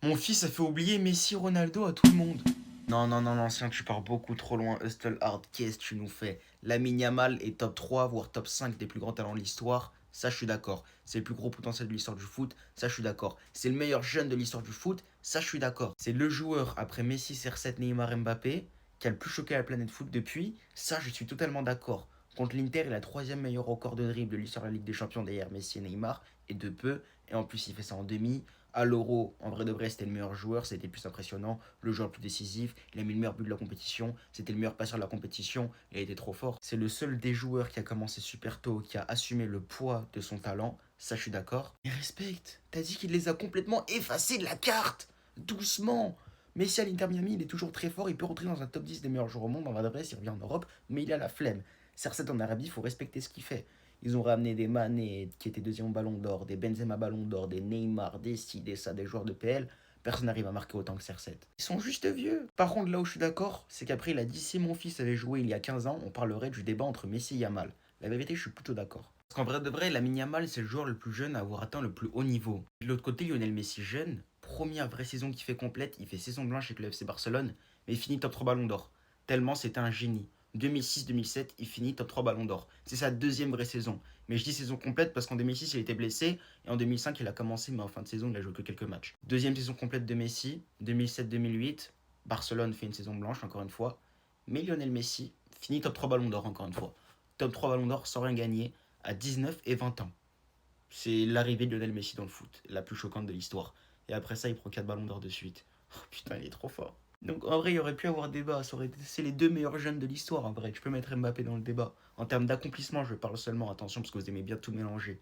Mon fils a fait oublier Messi Ronaldo à tout le monde. Non, non, non, l'ancien, tu pars beaucoup trop loin. Hustle Hard, qu'est-ce que tu nous fais? Lamine Yamal est top 3 voire top 5 des plus grands talents de l'histoire. Ça, je suis d'accord. C'est le plus gros potentiel de l'histoire du foot. Ça, je suis d'accord. C'est le meilleur jeune de l'histoire du foot. Ça, je suis d'accord. C'est le joueur, après Messi, CR7, Neymar, Mbappé, qui a le plus choqué la planète foot depuis. Ça, je suis totalement d'accord. Contre l'Inter, il a le troisième meilleur record de dribble de l'histoire de la Ligue des Champions derrière Messi et Neymar. Et de peu. Et en plus, il fait ça en demi. À l'Euro, en vrai de vrai, c'était le meilleur joueur, c'était le plus impressionnant, le joueur le plus décisif, il a mis le meilleur but de la compétition, c'était le meilleur passeur de la compétition, il a été trop fort. C'est le seul des joueurs qui a commencé super tôt, qui a assumé le poids de son talent, ça je suis d'accord. Mais respecte, t'as dit qu'il les a complètement effacés de la carte. Doucement. Messi à l'Inter Miami, il est toujours très fort, il peut rentrer dans un top 10 des meilleurs joueurs au monde, en vrai de vrai, s'il revient en Europe, mais il a la flemme. CR7 en Arabie, il faut respecter ce qu'il fait. Ils ont ramené des Mané qui étaient deuxième au ballon d'or, des Benzema ballon d'or, des Neymar, des ci, des ça, des joueurs de PL. Personne n'arrive à marquer autant que CR7. Ils sont juste vieux. Par contre, là où je suis d'accord, c'est qu'après, il a dit si mon fils avait joué il y a 15 ans, on parlerait du débat entre Messi et Yamal. La vérité, je suis plutôt d'accord. Parce qu'en vrai de vrai, Lamine Yamal, c'est le joueur le plus jeune à avoir atteint le plus haut niveau. De l'autre côté, Lionel Messi jeune, première vraie saison qu'il fait complète, il fait saison blanche avec le FC Barcelone, mais il finit top 3 ballon d'or. Tellement c'était un génie. 2006-2007, il finit top 3 ballon d'or. C'est sa deuxième vraie saison. Mais je dis saison complète parce qu'en 2006, il était blessé. Et en 2005, il a commencé, mais en fin de saison, il a joué que quelques matchs. Deuxième saison complète de Messi, 2007-2008. Barcelone fait une saison blanche, encore une fois. Mais Lionel Messi finit top 3 ballon d'or, encore une fois. Top 3 ballon d'or sans rien gagner à 19 et 20 ans. C'est l'arrivée de Lionel Messi dans le foot, la plus choquante de l'histoire. Et après ça, il prend 4 ballons d'or de suite. Oh putain, il est trop fort. Donc en vrai, il y aurait pu avoir débat. C'est les deux meilleurs jeunes de l'histoire en vrai. Tu peux mettre Mbappé dans le débat. En termes d'accomplissement, je parle seulement, attention, parce que vous aimez bien tout mélanger.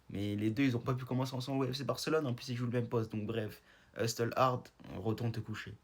Mais les deux, ils ont pas pu commencer ensemble au FC Barcelone. En plus, ils jouent le même poste. Donc bref, Hustle Hard, retourne te coucher.